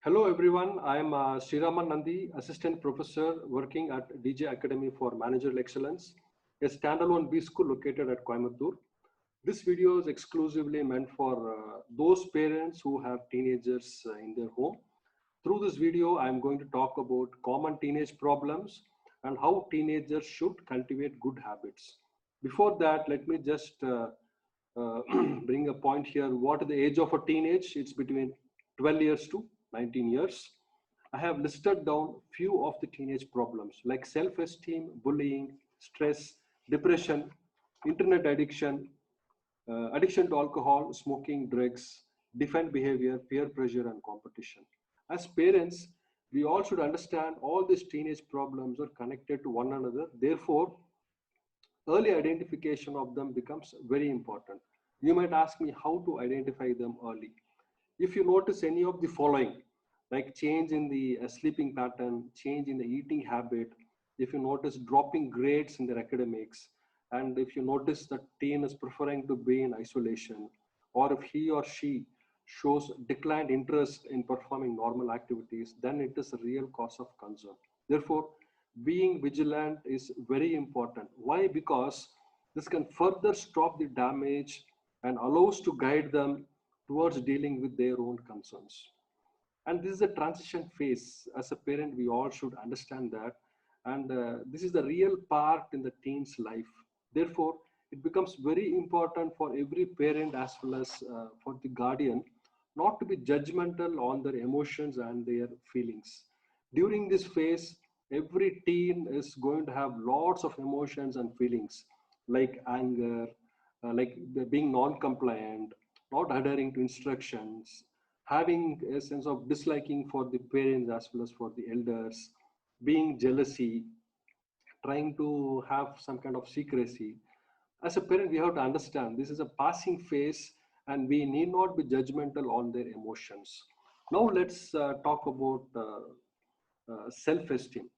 Hello everyone, I am Sriraman Nandi, Assistant Professor working at DJ Academy for Managerial Excellence, a standalone B school located at Coimbatore. This video is exclusively meant for those parents who have teenagers in their home. Through this video, I am going to talk about common teenage problems and how teenagers should cultivate good habits. Before that, let me just bring a point here. What is the age of a teenage? It's between 12 years to 19 years. I have listed down few of the teenage problems like self-esteem, bullying, stress, depression, internet addiction, addiction to alcohol, smoking, drugs, defiant behavior, peer pressure, and competition. As parents, we all should understand all these teenage problems are connected to one another. Therefore, early identification of them becomes very important. You might ask me how to identify them early. If you notice any of the following, like change in the sleeping pattern, change in the eating habit, if you notice dropping grades in their academics, and if you notice that teen is preferring to be in isolation, or if he or she shows declined interest in performing normal activities, then it is a real cause of concern. Therefore, being vigilant is very important. Why? Because this can further stop the damage and allows to guide them towards dealing with their own concerns. And this is a transition phase. As a parent, we all should understand that. And this is the real part in the teen's life. Therefore, it becomes very important for every parent as well as for the guardian not to be judgmental on their emotions and their feelings. During this phase, every teen is going to have lots of emotions and feelings like anger, like being non-compliant, not adhering to instructions, having a sense of disliking for the parents as well as for the elders, being jealousy, trying to have some kind of secrecy. As a parent, we have to understand this is a passing phase and we need not be judgmental on their emotions. Now let's talk about self-esteem.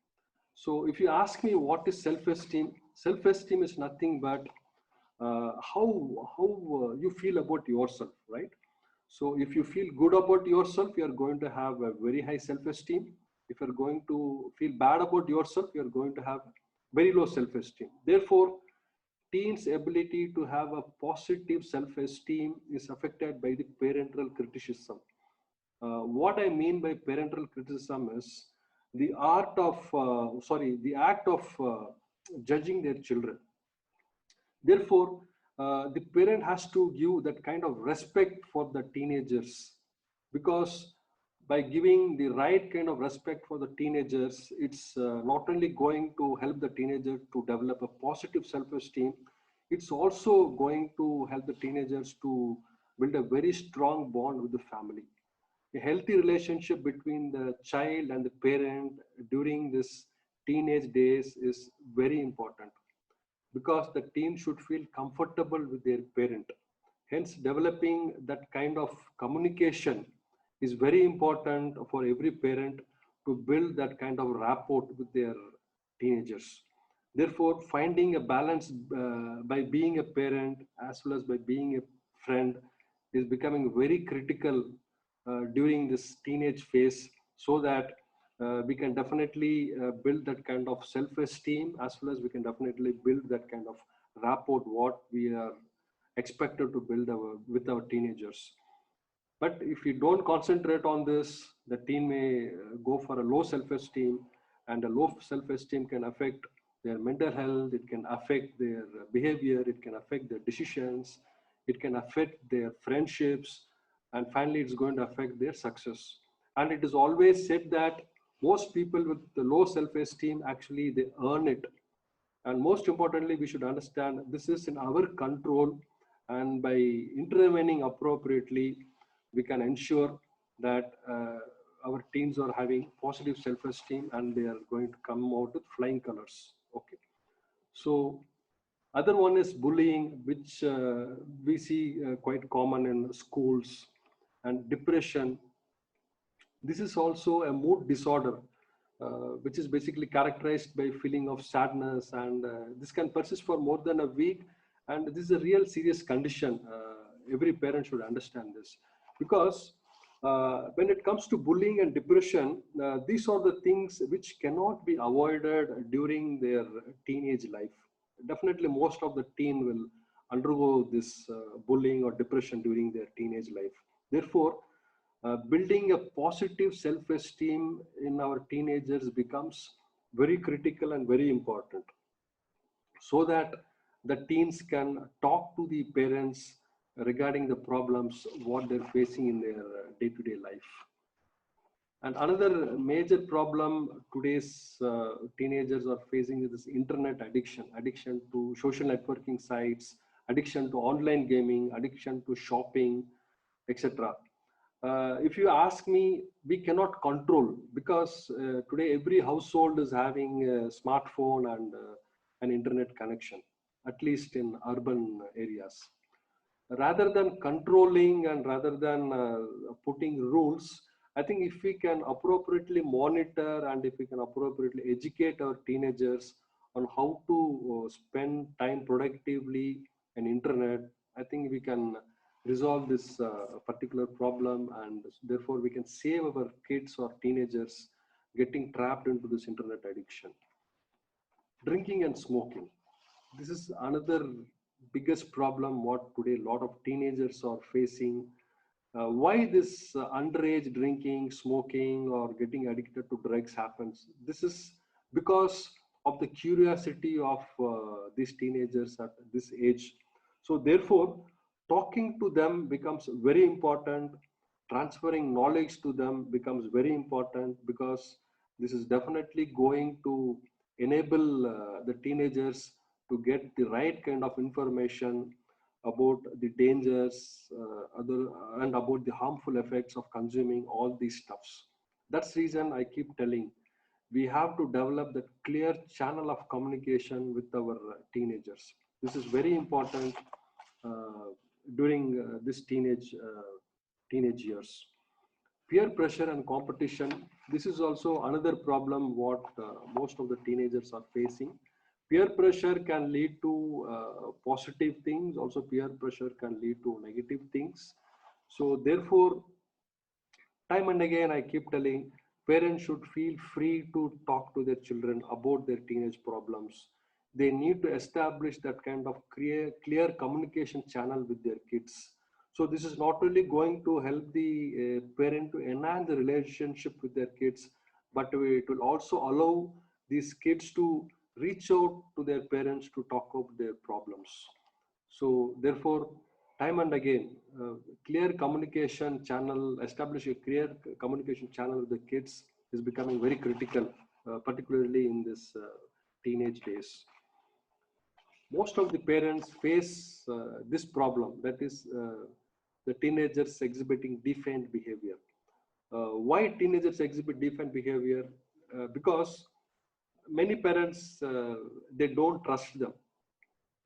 So if you ask me what is self-esteem, self-esteem is nothing but how you feel about yourself, right? So if you feel good about yourself, you are going to have a very high self-esteem. If you're going to feel bad about yourself, you're going to have very low self-esteem. Therefore, teens' ability to have a positive self-esteem is affected by the parental criticism. What I mean by parental criticism is the act of judging their children. Therefore, the parent has to give that kind of respect for the teenagers, because by giving the right kind of respect for the teenagers, it's not only going to help the teenager to develop a positive self-esteem, it's also going to help the teenagers to build a very strong bond with the family. A healthy relationship between the child and the parent during this teenage days is very important, because the teen should feel comfortable with their parent. Hence, developing that kind of communication is very important for every parent to build that kind of rapport with their teenagers. Therefore, finding a balance by being a parent as well as by being a friend is becoming very critical during this teenage phase, so that we can definitely build that kind of self-esteem, as well as we can definitely build that kind of rapport what we are expected to build with our teenagers. But if we don't concentrate on this, the teen may go for a low self-esteem, and a low self-esteem can affect their mental health, it can affect their behavior, it can affect their decisions, it can affect their friendships, and finally it's going to affect their success. And it is always said that most people with the low self-esteem actually they earn it. And most importantly, we should understand this is in our control, and by intervening appropriately, we can ensure that our teens are having positive self-esteem and they are going to come out with flying colors. Okay. So other one is bullying, which we see quite common in schools, and depression. This is also a mood disorder, which is basically characterized by feeling of sadness, and this can persist for more than a week. And this is a real serious condition. Every parent should understand this, because When it comes to bullying and depression, these are the things which cannot be avoided during their teenage life. Definitely, most of the teen will undergo this bullying or depression during their teenage life. Therefore, building a positive self-esteem in our teenagers becomes very critical and very important, so that the teens can talk to the parents regarding the problems what they're facing in their day-to-day life. And another major problem today's teenagers are facing is this internet addiction, addiction to social networking sites, addiction to online gaming, addiction to shopping, etc. If you ask me, we cannot control, because today every household is having a smartphone and an internet connection, at least in urban areas. Rather than controlling and rather than putting rules, I think if we can appropriately monitor and if we can appropriately educate our teenagers on how to spend time productively in internet, I think we can resolve this particular problem, and therefore we can save our kids or teenagers getting trapped into this internet addiction. Drinking and smoking, this is another biggest problem what today a lot of teenagers are facing. Why this underage drinking, smoking, or getting addicted to drugs happens? This is because of the curiosity of these teenagers at this age. So therefore, talking to them becomes very important. Transferring knowledge to them becomes very important, because this is definitely going to enable the teenagers to get the right kind of information about the dangers other and about the harmful effects of consuming all these stuffs. That's the reason I keep telling, we have to develop that clear channel of communication with our teenagers. This is very important uh, during this teenage years. Peer pressure and competition, this is also another problem what most of the teenagers are facing. Peer pressure can lead to positive things, also peer pressure can lead to negative things. So therefore, time and again I keep telling, parents should feel free to talk to their children about their teenage problems. They need to establish that kind of clear communication channel with their kids. So this is not only going to help the parent to enhance the relationship with their kids, but it will also allow these kids to reach out to their parents to talk about their problems. So therefore, time and again, clear communication channel, establish a clear communication channel with the kids is becoming very critical, particularly in this teenage days. Most of the parents face this problem, that is the teenagers exhibiting defiant behavior. Why teenagers exhibit defiant behavior? Because many parents, they don't trust them.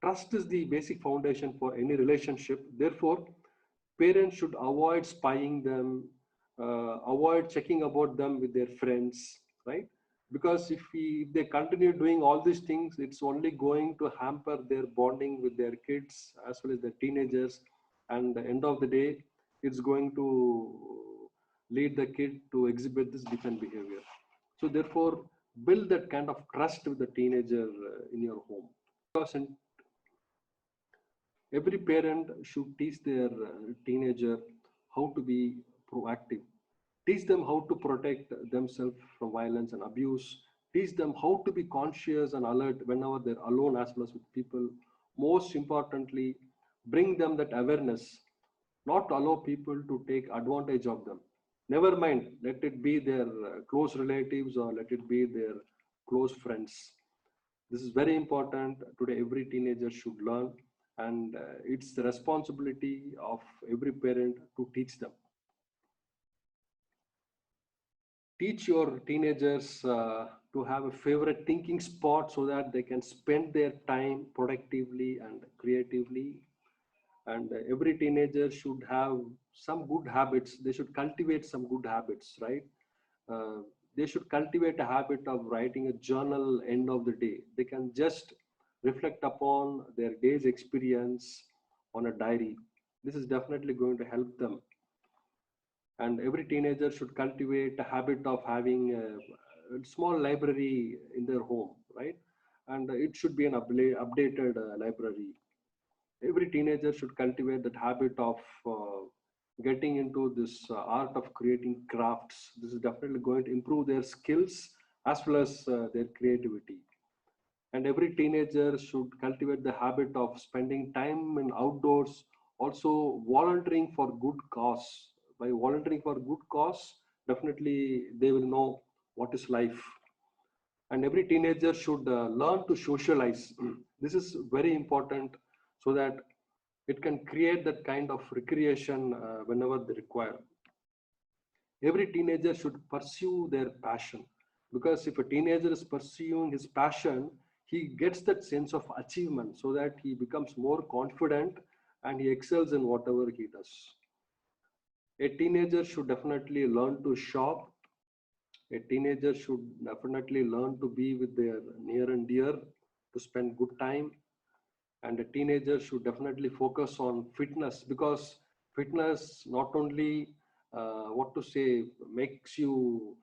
Trust is the basic foundation for any relationship. Therefore, parents should avoid spying them, avoid checking about them with their friends, right? Because if they continue doing all these things, it's only going to hamper their bonding with their kids as well as their teenagers. And at the end of the day, it's going to lead the kid to exhibit this different behavior. So therefore, build that kind of trust with the teenager in your home. Because every parent should teach their teenager how to be proactive, teach them how to protect themselves from violence and abuse, teach them how to be conscious and alert whenever they're alone as well as with people. Most importantly, bring them that awareness, not allow people to take advantage of them. Never mind, let it be their close relatives or let it be their close friends. This is very important. Today, every teenager should learn, and it's the responsibility of every parent to teach them. Teach your teenagers to have a favorite thinking spot so that they can spend their time productively and creatively. And every teenager should have some good habits. They should cultivate some good habits, right? uh, they should cultivate a habit of writing a journal end of the day. They can just reflect upon their day's experience on a diary. This is definitely going to help them. And every teenager should cultivate a habit of having a small library in their home, right? And it should be an updated library. Every teenager should cultivate that habit of getting into this art of creating crafts. This is definitely going to improve their skills as well as their creativity. And every teenager should cultivate the habit of spending time in outdoors, also volunteering for good cause. By volunteering for good cause, definitely they will know what is life. And every teenager should learn to socialize. This is very important so that it can create that kind of recreation whenever they require. Every teenager should pursue their passion, because if a teenager is pursuing his passion, he gets that sense of achievement so that he becomes more confident and he excels in whatever he does. A teenager should definitely learn to shop. A teenager should definitely learn to be with their near and dear, to spend good time. And a teenager should definitely focus on fitness, because fitness not only what to say makes you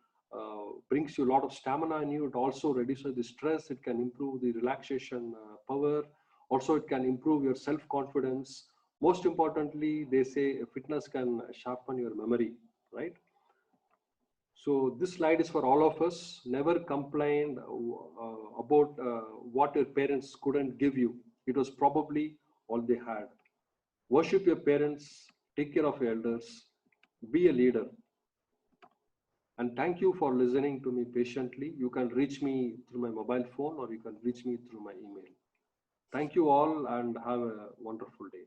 brings you a lot of stamina in you, it also reduces the stress, it can improve the relaxation power, also it can improve your self confidence. Most importantly, they say fitness can sharpen your memory, right? So this slide is for all of us. Never complain about what your parents couldn't give you. It was probably all they had. Worship your parents, take care of your elders, be a leader. And thank you for listening to me patiently. You can reach me through my mobile phone or you can reach me through my email. Thank you all and have a wonderful day.